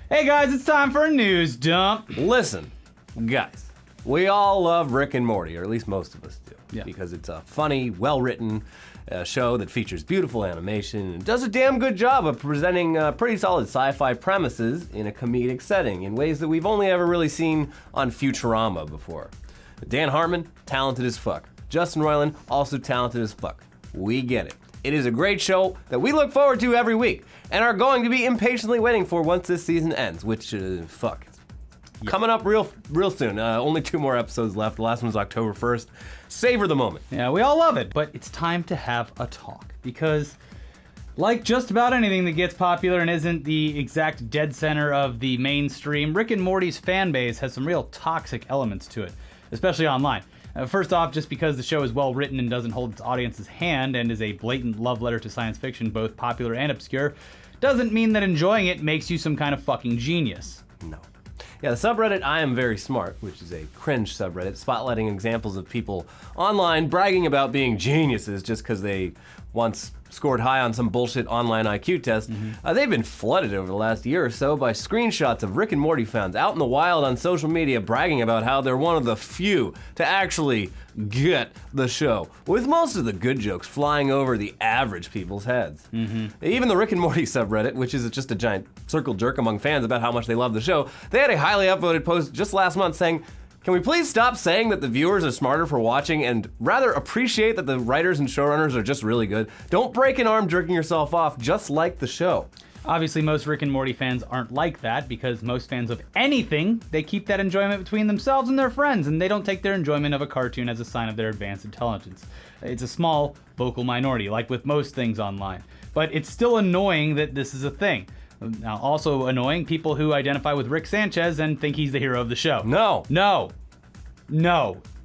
Hey guys, it's time for a news dump. Listen, guys, we all love Rick and Morty, or at least most of us do. Yeah. Because it's a funny, well-written show that features beautiful animation and does a damn good job of presenting pretty solid sci-fi premises in a comedic setting in ways that we've only ever really seen on Futurama before. Dan Harmon, talented as fuck. Justin Roiland, also talented as fuck. We get it. It is a great show that we look forward to every week and are going to be impatiently waiting for once this season ends, which, coming up real soon. Only 2 more episodes left. The last one's October 1st. Savor the moment. Yeah, we all love it, but it's time to have a talk because like just about anything that gets popular and isn't the exact dead center of the mainstream, Rick and Morty's fan base has some real toxic elements to it, especially online. First off, just because the show is well written and doesn't hold its audience's hand and is a blatant love letter to science fiction, both popular and obscure, doesn't mean that enjoying it makes you some kind of fucking genius. No. Yeah, the subreddit I Am Very Smart, which is a cringe subreddit, spotlighting examples of people online bragging about being geniuses just because they once scored high on some bullshit online IQ test. They've been flooded over the last year or so by screenshots of Rick and Morty fans out in the wild on social media bragging about how they're one of the few to actually get the show, with most of the good jokes flying over the average people's heads. Even the Rick and Morty subreddit, which is just a giant circle jerk among fans about how much they love the show, they had a highly upvoted post just last month saying, "Can we please stop saying that the viewers are smarter for watching and rather appreciate that the writers and showrunners are just really good? Don't break an arm jerking yourself off, just like the show." Obviously, most Rick and Morty fans aren't like that because most fans of anything, they keep that enjoyment between themselves and their friends, and they don't take their enjoyment of a cartoon as a sign of their advanced intelligence. It's a small, vocal minority, like with most things online. But it's still annoying that this is a thing. Now, also annoying, people who identify with Rick Sanchez and think he's the hero of the show. No.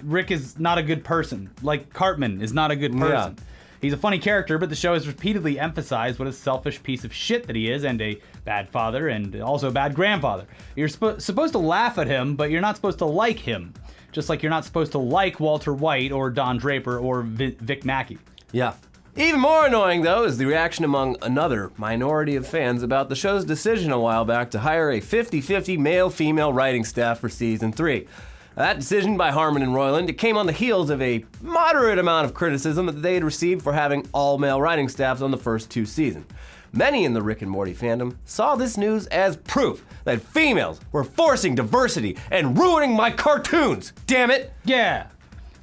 Rick is not a good person. Like Cartman is not a good person. Yeah. He's a funny character, but the show has repeatedly emphasized what a selfish piece of shit that he is, and a bad father, and also a bad grandfather. You're supposed to laugh at him, but you're not supposed to like him. Just like you're not supposed to like Walter White, or Don Draper, or Vic Mackey. Yeah. Even more annoying, though, is the reaction among another minority of fans about the show's decision a while back to hire a 50-50 male-female writing staff for Season 3. That decision by Harmon and Roiland, it came on the heels of a moderate amount of criticism that they had received for having all-male writing staffs on the first 2 seasons. Many in the Rick and Morty fandom saw this news as proof that females were forcing diversity and ruining my cartoons, damn it! Yeah.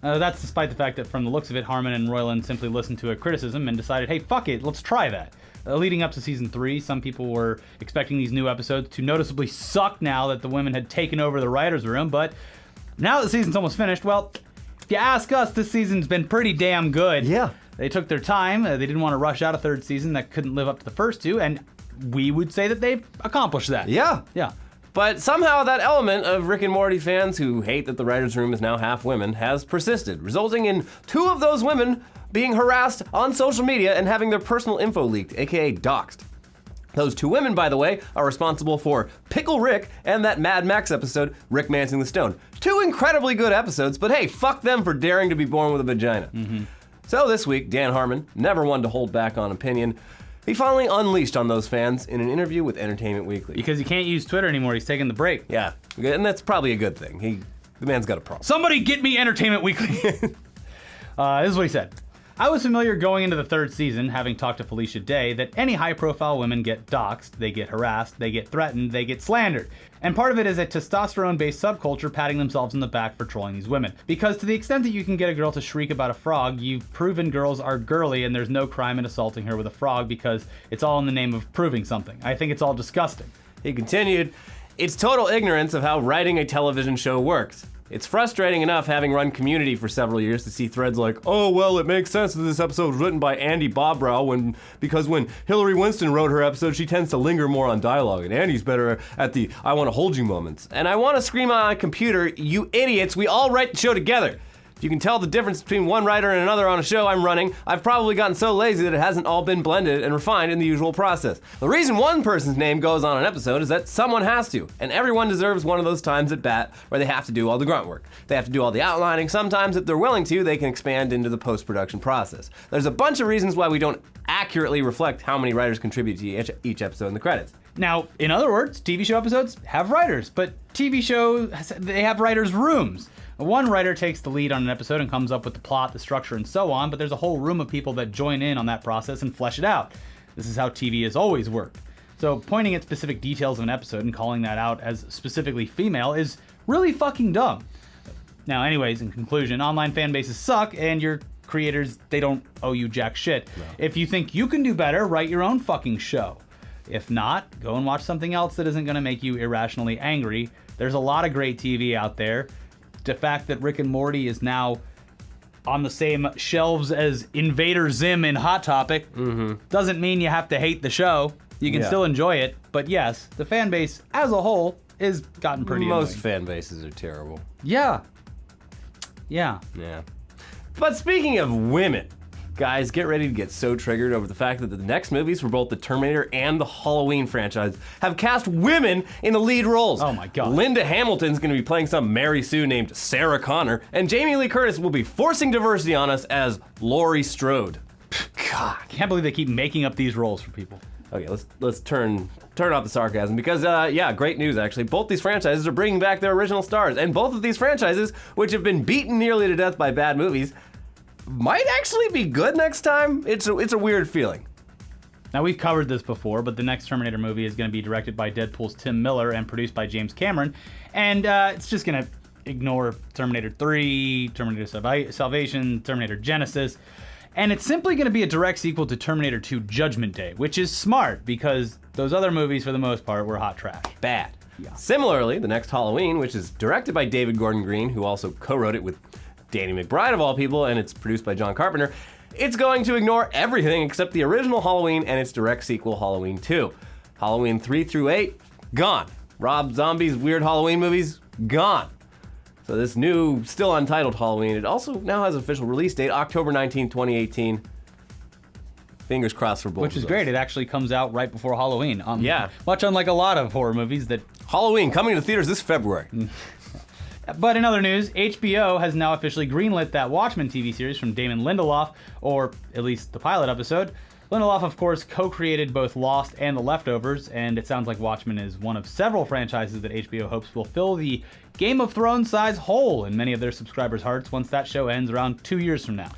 That's despite the fact that from the looks of it, Harmon and Roiland simply listened to a criticism and decided, hey, fuck it, let's try that. Leading up to Season 3, some people were expecting these new episodes to noticeably suck now that the women had taken over the writer's room, but now that the season's almost finished, well, if you ask us, this season's been pretty damn good. Yeah. They took their time, they didn't want to rush out a 3rd season that couldn't live up to the first 2, and we would say that they've accomplished that. Yeah. Yeah. But somehow that element of Rick and Morty fans who hate that the writer's room is now half women has persisted, resulting in 2 of those women being harassed on social media and having their personal info leaked, aka doxed. Those 2 women, by the way, are responsible for Pickle Rick and that Mad Max episode, Rick Mancing the Stone. 2 incredibly good episodes, but hey, fuck them for daring to be born with a vagina. So this week, Dan Harmon, never one to hold back on opinion, he finally unleashed on those fans in an interview with Entertainment Weekly. Because he can't use Twitter anymore, he's taking the break. Yeah, and that's probably a good thing. The man's got a problem. Somebody get me Entertainment Weekly! This is what he said. I was familiar going into the 3rd season, having talked to Felicia Day, that any high-profile women get doxxed, they get harassed, they get threatened, they get slandered. And part of it is a testosterone-based subculture patting themselves on the back for trolling these women. Because to the extent that you can get a girl to shriek about a frog, you've proven girls are girly and there's no crime in assaulting her with a frog because it's all in the name of proving something. I think it's all disgusting. He continued, "It's total ignorance of how writing a television show works. It's frustrating enough having run Community for several years to see threads like, oh, well, it makes sense that this episode was written by Andy Bobrow because when Hillary Winston wrote her episode, she tends to linger more on dialogue, and Andy's better at the I want to hold you moments. And I want to scream on my computer, you idiots, we all write the show together. If you can tell the difference between one writer and another on a show I'm running, I've probably gotten so lazy that it hasn't all been blended and refined in the usual process. The reason one person's name goes on an episode is that someone has to, and everyone deserves one of those times at bat where they have to do all the grunt work. They have to do all the outlining. Sometimes, if they're willing to, they can expand into the post-production process. There's a bunch of reasons why we don't accurately reflect how many writers contribute to each episode in the credits. Now, in other words, TV show episodes have writers, but TV shows, they have writers' rooms. One writer takes the lead on an episode and comes up with the plot, the structure, and so on, but there's a whole room of people that join in on that process and flesh it out. This is how TV has always worked. So pointing at specific details of an episode and calling that out as specifically female is really fucking dumb. Now, anyways, in conclusion, online fan bases suck, and your creators, they don't owe you jack shit. No. If you think you can do better, write your own fucking show. If not, go and watch something else that isn't going to make you irrationally angry. There's a lot of great TV out there. The fact that Rick and Morty is now on the same shelves as Invader Zim in Hot Topic doesn't mean you have to hate the show. You can still enjoy it, but yes, the fan base as a whole is gotten pretty Most annoying. fan bases are terrible. Yeah. But speaking of women, guys, get ready to get so triggered over the fact that the next movies for both the Terminator and the Halloween franchise have cast women in the lead roles. Oh my God. Linda Hamilton's going to be playing some Mary Sue named Sarah Connor, and Jamie Lee Curtis will be forcing diversity on us as Laurie Strode. God, I can't believe they keep making up these roles for people. Okay, let's turn off the sarcasm because, great news actually. Both these franchises are bringing back their original stars, and both of these franchises, which have been beaten nearly to death by bad movies, might actually be good next time. It's a weird feeling. Now, we've covered this before, but the next Terminator movie is going to be directed by Deadpool's Tim Miller and produced by James Cameron, and it's just going to ignore Terminator 3, Terminator Salvation, Terminator Genesis, and it's simply going to be a direct sequel to Terminator 2 Judgment Day, which is smart because those other movies, for the most part, were hot trash. Bad. Yeah. Similarly, the next Halloween, which is directed by David Gordon Green, who also co-wrote it with Danny McBride of all people, and it's produced by John Carpenter, it's going to ignore everything except the original Halloween and its direct sequel, Halloween 2. Halloween 3 through 8, gone. Rob Zombie's weird Halloween movies, gone. So this new, still untitled Halloween, it also now has an official release date, October 19, 2018. Fingers crossed for both Which is of those. great. It actually comes out right before Halloween. Yeah. Much unlike a lot of horror movies that... Halloween, coming to theaters this February. But in other news, HBO has now officially greenlit that Watchmen TV series from Damon Lindelof, or at least the pilot episode. Lindelof, of course, co-created both Lost and The Leftovers, and it sounds like Watchmen is one of several franchises that HBO hopes will fill the Game of Thrones size hole in many of their subscribers' hearts once that show ends around 2 years from now.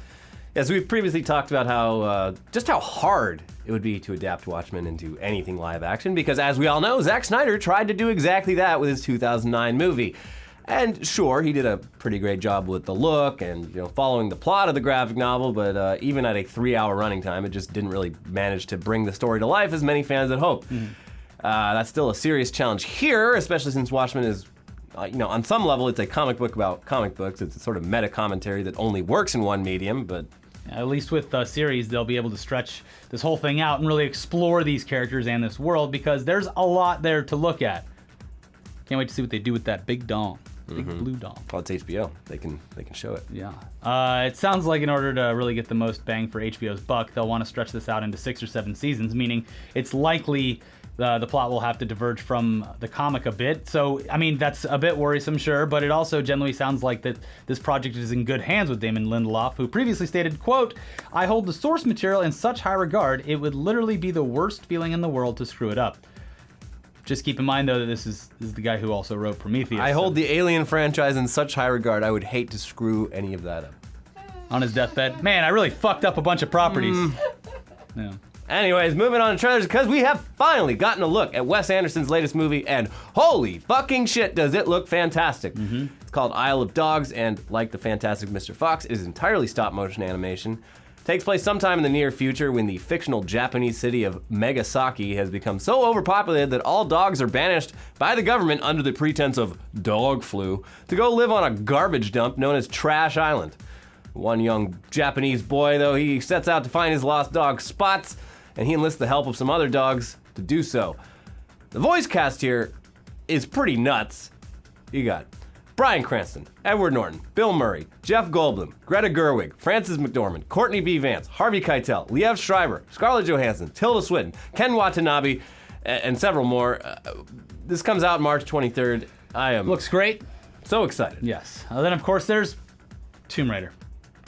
As we've previously talked about how hard it would be to adapt Watchmen into anything live action, because as we all know, Zack Snyder tried to do exactly that with his 2009 movie. And sure, he did a pretty great job with the look and following the plot of the graphic novel, but even at a 3-hour running time, it just didn't really manage to bring the story to life as many fans had hoped. That's still a serious challenge here, especially since Watchmen is, on some level, it's a comic book about comic books. It's a sort of meta commentary that only works in one medium, but... At least with the series, they'll be able to stretch this whole thing out and really explore these characters and this world, because there's a lot there to look at. Can't wait to see what they do with that big dong. Big blue dong. Well, it's HBO. They can show it. Yeah. It sounds like in order to really get the most bang for HBO's buck, they'll want to stretch this out into 6 or 7 seasons, meaning it's likely the plot will have to diverge from the comic a bit. So, I mean, that's a bit worrisome, sure, but it also generally sounds like that this project is in good hands with Damon Lindelof, who previously stated, quote, "I hold the source material in such high regard, it would literally be the worst feeling in the world to screw it up." Just keep in mind, though, that this is the guy who also wrote Prometheus. I hold the Alien franchise in such high regard, I would hate to screw any of that up. On his deathbed. Man, I really fucked up a bunch of properties. Yeah. Anyways, moving on to trailers, because we have finally gotten a look at Wes Anderson's latest movie, and holy fucking shit, does it look fantastic. It's called Isle of Dogs, and like the Fantastic Mr. Fox, it is entirely stop-motion animation. Takes place sometime in the near future when the fictional Japanese city of Megasaki has become so overpopulated that all dogs are banished by the government under the pretense of dog flu to go live on a garbage dump known as Trash Island. One young Japanese boy, though, he sets out to find his lost dog Spots, and he enlists the help of some other dogs to do so. The voice cast here is pretty nuts. You got Bryan Cranston, Edward Norton, Bill Murray, Jeff Goldblum, Greta Gerwig, Frances McDormand, Courtney B. Vance, Harvey Keitel, Liev Schreiber, Scarlett Johansson, Tilda Swinton, Ken Watanabe, and several more. This comes out March 23rd. I am Looks great. so excited. Yes. Then, of course, there's Tomb Raider.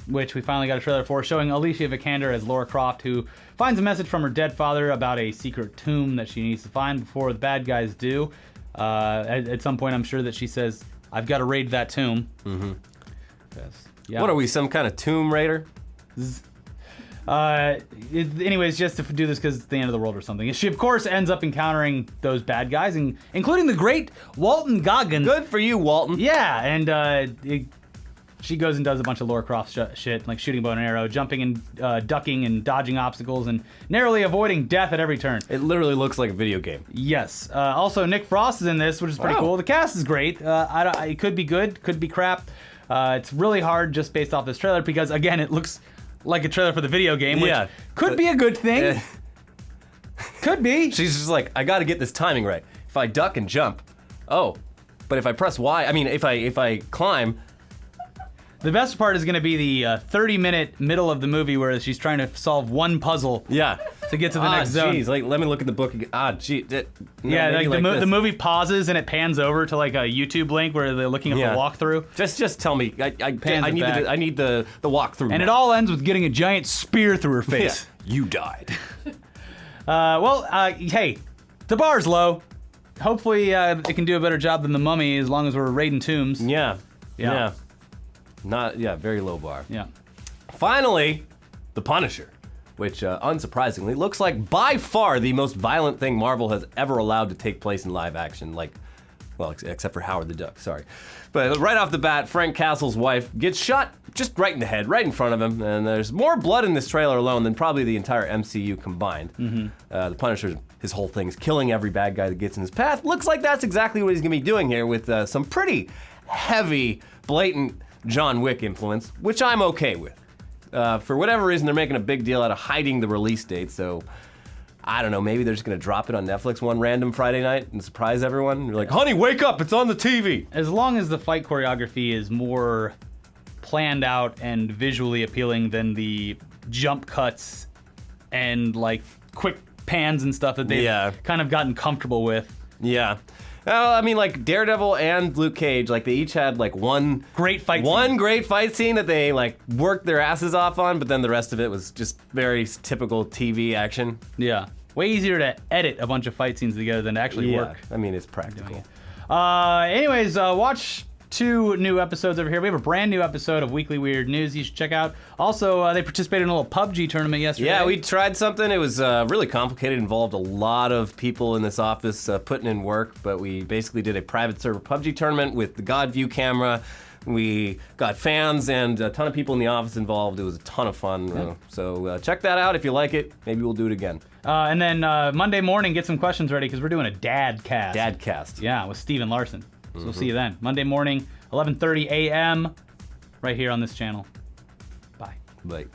which we finally got a trailer for, showing Alicia Vikander as Lara Croft, who finds a message from her dead father about a secret tomb that she needs to find before the bad guys do. At some point, I'm sure that she says, "I've got to raid that tomb." Mm-hmm. Yeah. What are we, some kind of tomb raider? Anyways, just to do this because it's the end of the world or something. She, of course, ends up encountering those bad guys, including the great Walton Goggins. Good for you, Walton. Yeah, and she goes and does a bunch of Lara Croft shit, like shooting bow and arrow, jumping and ducking and dodging obstacles, and narrowly avoiding death at every turn. It literally looks like a video game. Yes. Also, Nick Frost is in this, which is pretty cool. The cast is great. It could be good, could be crap. It's really hard just based off this trailer because, again, it looks like a trailer for the video game, which could be a good thing. Could be. She's just like, I got to get this timing right. If I duck and jump, but if I press Y, I mean, if I climb. The best part is going to be the 30-minute middle of the movie where she's trying to solve one puzzle. Yeah. To get to the next zone. Jeez, like let me look at the book again. Yeah, the movie pauses and it pans over to like a YouTube link where they're looking at the walkthrough. Just tell me. I need the walkthrough. And it all ends with getting a giant spear through her face. Yeah, you died. Hey, the bar's low. Hopefully it can do a better job than The Mummy as long as we're raiding tombs. Yeah. Very low bar. Yeah. Finally, The Punisher, which unsurprisingly looks like by far the most violent thing Marvel has ever allowed to take place in live action. Except for Howard the Duck, sorry. But right off the bat, Frank Castle's wife gets shot just right in the head, right in front of him. And there's more blood in this trailer alone than probably the entire MCU combined. Mm-hmm. The Punisher, his whole thing is killing every bad guy that gets in his path. Looks like that's exactly what he's going to be doing here with some pretty heavy, blatant John Wick influence, which I'm okay with. For whatever reason, they're making a big deal out of hiding the release date, so I don't know, maybe they're just going to drop it on Netflix one random Friday night and surprise everyone. You're like, honey, wake up, it's on the TV. As long as the fight choreography is more planned out and visually appealing than the jump cuts and like quick pans and stuff that they've kind of gotten comfortable with. Yeah. Well, I mean, like Daredevil and Luke Cage, like they each had like one great fight scene that they like worked their asses off on, but then the rest of it was just very typical TV action. Yeah, way easier to edit a bunch of fight scenes together than to actually work. I mean, it's practical. Anyways, watch 2 new episodes over here. We have a brand new episode of Weekly Weird News you should check out. Also, they participated in a little PUBG tournament yesterday. Yeah, we tried something. It was really complicated. Involved a lot of people in this office putting in work, but we basically did a private server PUBG tournament with the God View camera. We got fans and a ton of people in the office involved. It was a ton of fun. So check that out if you like it. Maybe we'll do it again. And then Monday morning, get some questions ready because we're doing a dad cast. Dad cast. Yeah, with Steven Larson. So we'll see you then. Monday morning, 11:30 a.m. right here on this channel. Bye. Bye.